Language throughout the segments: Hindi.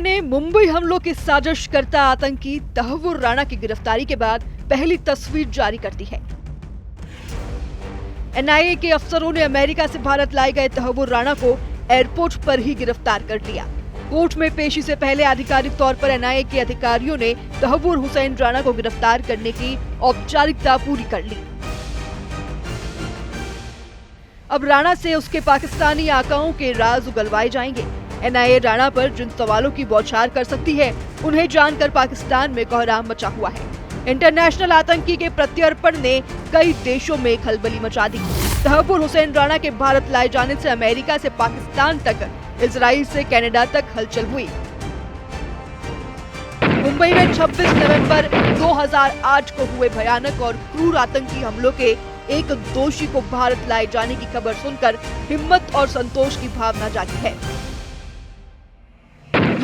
ने मुंबई हमलों की साजिश करता आतंकी तहव्वुर राणा की गिरफ्तारी के बाद पहली तस्वीर जारी कर दी है। एनआईए के अफसरों ने अमेरिका से भारत लाए गए तहव्वुर राणा को एयरपोर्ट पर ही गिरफ्तार कर लिया। कोर्ट में पेशी से पहले आधिकारिक तौर पर एनआईए के अधिकारियों ने तहव्वुर हुसैन राणा को गिरफ्तार करने की औपचारिकता पूरी कर ली। अब राणा से उसके पाकिस्तानी आकाओं के राज उगलवाए जाएंगे। एनआईए राणा पर जिन सवालों की बौछार कर सकती है, उन्हें जानकर पाकिस्तान में कोहराम मचा हुआ है। इंटरनेशनल आतंकी के प्रत्यर्पण ने कई देशों में खलबली मचा दी। तहव्वुर हुसैन राणा के भारत लाए जाने से अमेरिका से पाकिस्तान तक, इजराइल से कनाडा तक हलचल हुई। मुंबई में 26 नवंबर 2008 को हुए भयानक और क्रूर आतंकी हमलों के एक दोषी को भारत लाए जाने की खबर सुनकर हिम्मत और संतोष की भावना जागी है।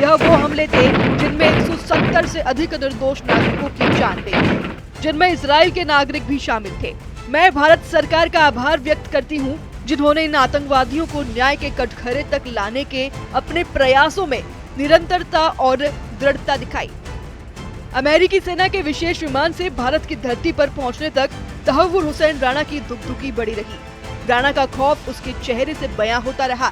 यह वो हमले थे जिनमें 170 से अधिक निर्दोष नागरिकों की जान गई, जिनमें इजराइल के नागरिक भी शामिल थे। मैं भारत सरकार का आभार व्यक्त करती हूं, जिन्होंने इन आतंकवादियों को न्याय के कटघरे तक लाने के अपने प्रयासों में निरंतरता और दृढ़ता दिखाई। अमेरिकी सेना के विशेष विमान से भारत की धरती पर पहुंचने तक तहव्वुर हुसैन राणा की दुखदुखी बढ़ी रही। राणा का खौफ उसके चेहरे से बयां होता रहा।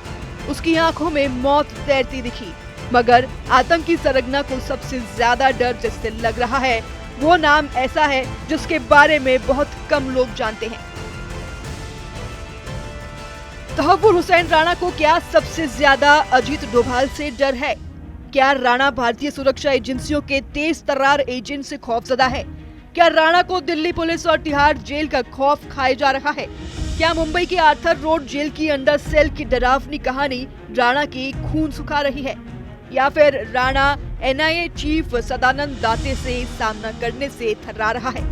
उसकी आंखों में मौत तैरती दिखी, मगर आतंकी सरगना को सबसे ज्यादा डर जिससे लग रहा है, वो नाम ऐसा है जिसके बारे में बहुत कम लोग जानते हैं। तहव्वुर हुसैन राणा को क्या सबसे ज्यादा अजीत डोभाल से डर है? क्या राणा भारतीय सुरक्षा एजेंसियों के तेज तर्रार एजेंट से खौफजदा है? क्या राणा को दिल्ली पुलिस और तिहाड़ जेल का खौफ खाए जा रहा है? क्या मुंबई के आर्थर रोड जेल की अंडर सेल की डरावनी कहानी राणा की खून सुखा रही है? या फिर राणा एनआईए चीफ सदानंद दाते से सामना करने से थर्रा रहा है?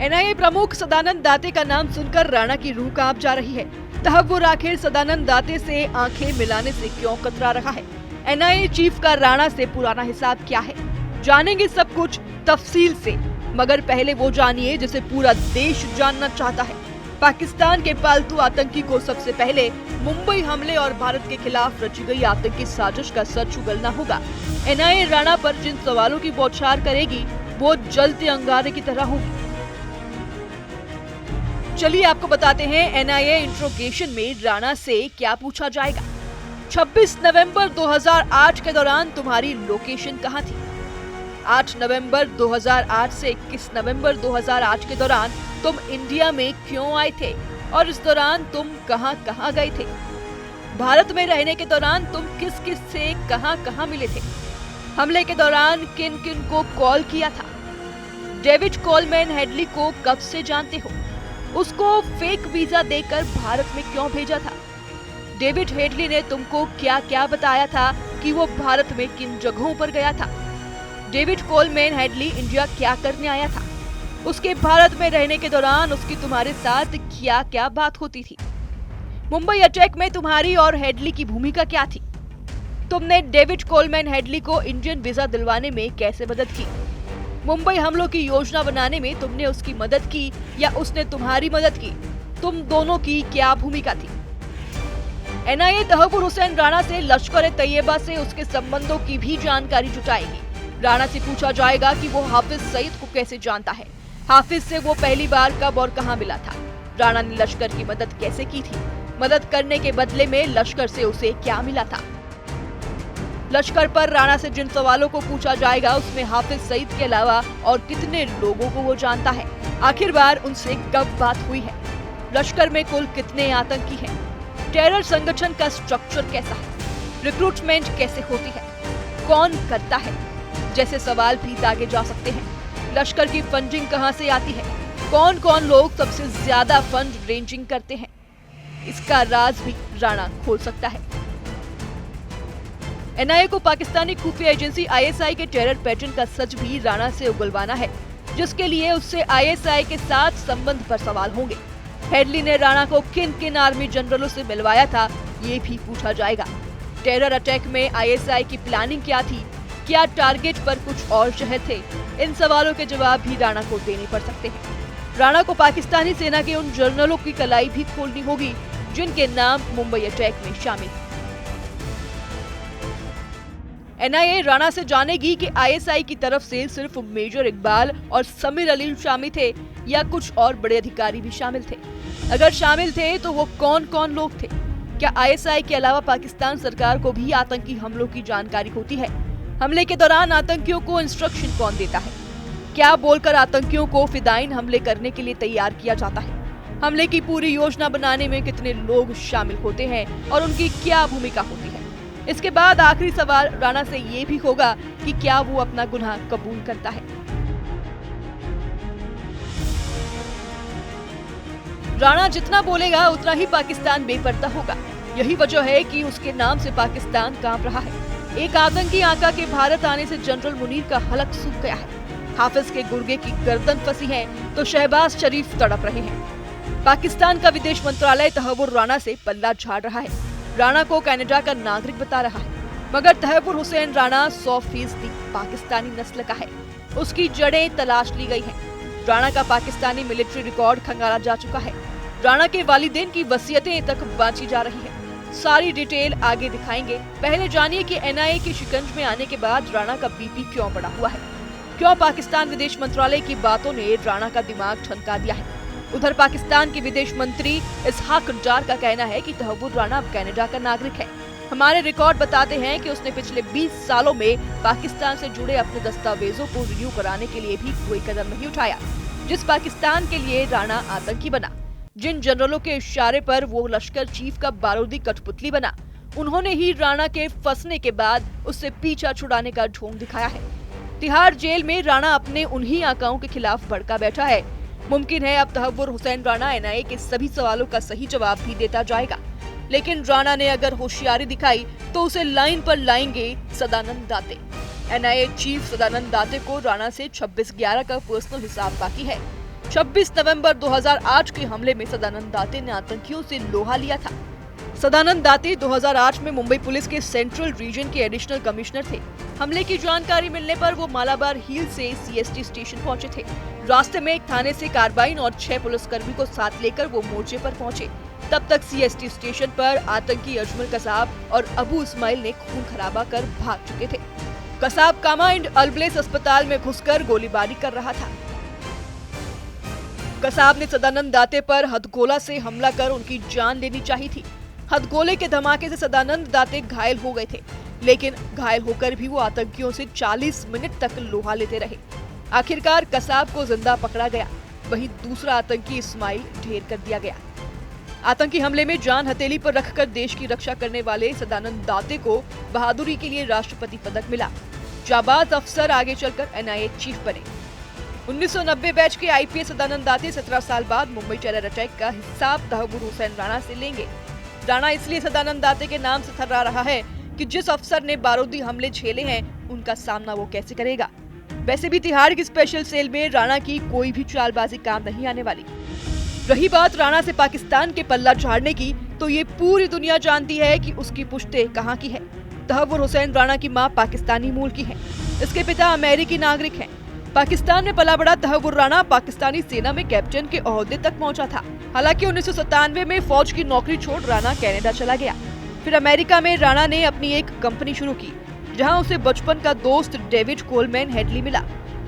एनआईए प्रमुख सदानंद दाते का नाम सुनकर राणा की रूह कांप जा रही है। तहव्वुर आखिर सदानंद दाते से आंखें मिलाने से क्यों कतरा रहा है? एनआईए चीफ का राणा से पुराना हिसाब क्या है? जानेंगे सब कुछ तफसील से, मगर पहले वो जानिए जिसे पूरा देश जानना चाहता है। पाकिस्तान के पालतू आतंकी को सबसे पहले मुंबई हमले और भारत के खिलाफ रची गई आतंकी साजिश का सच उगलना होगा। एनआईए राणा पर जिन सवालों की बौछार करेगी, वो जलते अंगारे की तरह होगी। चलिए आपको बताते हैं एनआईए इंट्रोगेशन में राणा से क्या पूछा जाएगा। 26 नवंबर 2008 के दौरान तुम्हारी लोकेशन कहाँ थी? 8 नवंबर 2008 से 21 नवंबर 2008 के दौरान तुम इंडिया में क्यों आए थे और इस दौरान तुम कहां गए थे? भारत में रहने के दौरान तुम किस किस से कहां मिले थे? हमले के दौरान किन किन को कॉल किया था? डेविड कोलमैन हेडली को कब से जानते हो? उसको फेक वीजा देकर भारत में क्यों भेजा था? डेविड हेडली ने तुमको क्या क्या बताया था कि वो भारत में किन जगहों पर गया था? डेविड कोलमैन हेडली इंडिया क्या करने आया था? उसके भारत में रहने के दौरान उसकी तुम्हारे साथ क्या क्या बात होती थी? मुंबई अटैक में तुम्हारी और हेडली की भूमिका क्या थी? तुमने डेविड कोलमैन हेडली को इंडियन वीजा दिलवाने में कैसे मदद की? मुंबई हमलों की योजना बनाने में तुमने उसकी मदद की या उसने तुम्हारी मदद की? तुम दोनों की क्या भूमिका थी? एनआईए तहव्वुर हुसैन राणा से लश्कर-ए-तैयबा से उसके संबंधों की भी जानकारी जुटाएगी। राणा से पूछा जाएगा कि वो हाफिज सईद को कैसे जानता है, हाफिज से वो पहली बार कब और कहां मिला था, राणा ने लश्कर की मदद कैसे की थी, मदद करने के बदले में लश्कर से उसे क्या मिला था। लश्कर पर राणा से जिन सवालों को पूछा जाएगा उसमें हाफिज सईद के अलावा और कितने लोगों को वो जानता है, आखिरकार उनसे कब बात हुई है, लश्कर में कुल कितने आतंकी हैं, टेरर संगठन का स्ट्रक्चर कैसा है, रिक्रूटमेंट कैसे होती है, कौन करता है, जैसे सवाल भी दागे जा सकते हैं। लश्कर की फंडिंग कहां से आती है, कौन कौन लोग सबसे ज्यादा फंड रेंजिंग करते हैं, इसका राज भी राणा खोल सकता है। एनआईए को पाकिस्तानी खुफिया एजेंसी आईएसआई के टेरर पैटर्न का सच भी राणा से उगलवाना है, जिसके लिए उससे आईएसआई के साथ संबंध पर सवाल होंगे। हेडली ने राणा को किन किन आर्मी जनरलों से मिलवाया था, ये भी पूछा जाएगा। टेरर अटैक में आईएसआई की प्लानिंग क्या थी, क्या टारगेट पर कुछ और शहर थे, इन सवालों के जवाब भी राणा को देने पड़ सकते हैं। राणा को पाकिस्तानी सेना के उन जनरलों की कलाई भी खोलनी होगी जिनके नाम मुंबई अटैक में शामिल। एनआईए राणा से जानेगी कि आईएसआई की तरफ से सिर्फ मेजर इकबाल और समीर अली शामिल थे या कुछ और बड़े अधिकारी भी शामिल थे। अगर शामिल थे तो वो कौन कौन लोग थे? क्या आईएसआई के अलावा पाकिस्तान सरकार को भी आतंकी हमलों की जानकारी होती है? हमले के दौरान आतंकियों को इंस्ट्रक्शन कौन देता है? क्या बोलकर आतंकियों को फिदायीन हमले करने के लिए तैयार किया जाता है? हमले की पूरी योजना बनाने में कितने लोग शामिल होते हैं और उनकी क्या भूमिका होती है? इसके बाद आखिरी सवाल राणा से ये भी होगा कि क्या वो अपना गुनाह कबूल करता है। राणा जितना बोलेगा उतना ही पाकिस्तान बेपर्दा होगा। यही वजह है कि उसके नाम से पाकिस्तान कांप रहा है। एक आतंकी आका के भारत आने से जनरल मुनीर का हलक सूख गया है। हाफिज के गुर्गे की गर्दन फंसी है तो शहबाज शरीफ तड़प रहे हैं। पाकिस्तान का विदेश मंत्रालय तहव्वुर राणा से पल्ला झाड़ रहा है। राणा को कनाडा का नागरिक बता रहा है, मगर तहव्वुर हुसैन राणा 100% पाकिस्तानी नस्ल का है। उसकी जड़ें तलाश ली गई हैं। राणा का पाकिस्तानी मिलिट्री रिकॉर्ड खंगाला जा चुका है। राणा के वालिदैन की वसीयतें तक बांची जा रही है। सारी डिटेल आगे दिखाएंगे। पहले जानिए कि एनआईए की शिकंज में आने के बाद राणा का बीपी क्यों बढ़ा हुआ है। क्यों पाकिस्तान विदेश मंत्रालय की बातों ने राणा का दिमाग ठनका दिया है। उधर पाकिस्तान के विदेश मंत्री इसहाक डार का कहना है कि तहव्वुर राणा अब कनाडा का नागरिक है। हमारे रिकॉर्ड बताते हैं कि उसने पिछले 20 सालों में पाकिस्तान से जुड़े अपने दस्तावेजों को रिन्यू कराने के लिए भी कोई कदम नहीं उठाया। जिस पाकिस्तान के लिए राणा आतंकी बना, जिन जनरलों के इशारे पर वो लश्कर चीफ का बारूदी कठपुतली बना, उन्होंने ही राणा के फंसने के बाद उससे पीछा छुड़ाने का ढोंग दिखाया है। तिहाड़ जेल में राणा अपने उन्हीं आकाओं के खिलाफ भड़का बैठा है। मुमकिन है अब तहव्वुर हुसैन राणा एनआईए के सभी सवालों का सही जवाब भी देता जाएगा, लेकिन राणा ने अगर होशियारी दिखाई तो उसे लाइन पर लाएंगे सदानंद दाते। एनआईए चीफ सदानंद दाते को राणा से 26/11 का पर्सनल हिसाब बाकी है। 26 नवंबर 2008 के हमले में सदानंद दाते ने आतंकियों से लोहा लिया था। सदानंद दाते 2008 में मुंबई पुलिस के सेंट्रल रीजन के एडिशनल कमिश्नर थे। हमले की जानकारी मिलने पर वो मालाबार हिल से सीएसटी स्टेशन पहुंचे थे। रास्ते में एक थाने से कार्बाइन और 6 पुलिसकर्मी को साथ लेकर वो मोर्चे पर पहुंचे। तब तक सीएसटी स्टेशन पर आतंकी अजमल कसाब और अबू इस्माइल ने खून खराबा कर भाग चुके थे। कसाब कामा एंड अल्बलेस अस्पताल में घुसकर गोलीबारी कर रहा था। कसाब ने सदानंद दाते पर हथगोला से हमला कर उनकी जान लेनी चाहिए थी। हथगोले के धमाके से सदानंद दाते घायल हो गए थे, लेकिन घायल होकर भी वो आतंकियों से 40 मिनट तक लोहा लेते रहे। आखिरकार कसाब को जिंदा पकड़ा गया, वहीं दूसरा आतंकी इस्माइल ढेर कर दिया गया। आतंकी हमले में जान हथेली पर रखकर देश की रक्षा करने वाले सदानंद दाते को बहादुरी के लिए राष्ट्रपति पदक मिला। जाबाज अफसर आगे चलकर एनआईए चीफ बने। 1990 बैच के आईपीएस सदानंद दाते 17 साल बाद मुंबई टेरर अटैक का हिसाब तहव्वुर हुसैन राणा से लेंगे। राणा इसलिए सदानंद दाते के नाम से थर्रा रहा है कि जिस अफसर ने बारूदी हमले झेले हैं, उनका सामना वो कैसे करेगा। वैसे भी तिहाड़ की स्पेशल सेल में राणा की कोई भी चालबाजी काम नहीं आने वाली। रही बात राणा से पाकिस्तान के पल्ला झाड़ने की, तो ये पूरी दुनिया जानती है कि उसकी पुश्ते कहाँ की है। तहव्वुर हुसैन राणा की मां पाकिस्तानी मूल की है, इसके पिता अमेरिकी नागरिक हैं। पाकिस्तान में पला बड़ा तहव्वुर राणा पाकिस्तानी सेना में कैप्टन के ओहदे तक पहुंचा था। हालांकि 1997 में फौज की नौकरी छोड़ राणा कनाडा चला गया। फिर अमेरिका में राणा ने अपनी एक कंपनी शुरू की, जहां उसे बचपन का दोस्त डेविड कोलमैन हेडली मिला।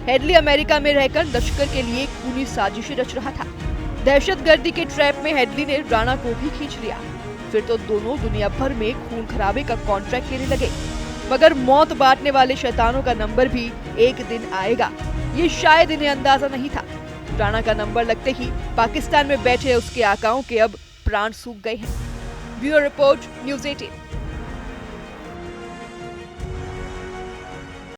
हेडली अमेरिका में रहकर लश्कर के लिए खूनी साजिशें रच रहा था। दहशतगर्दी के ट्रैप में हेडली ने राणा को भी खींच लिया। फिर तो दोनों दुनिया भर में खून खराबे का कॉन्ट्रैक्ट लेने लगे। मगर मौत बांटने वाले शैतानों का नंबर भी एक दिन आएगा, ये शायद इन्हें अंदाजा नहीं था। राणा का नंबर लगते ही पाकिस्तान में बैठे उसके आकाओं के अब प्राण सूख गए हैं। Bureau report, news 18।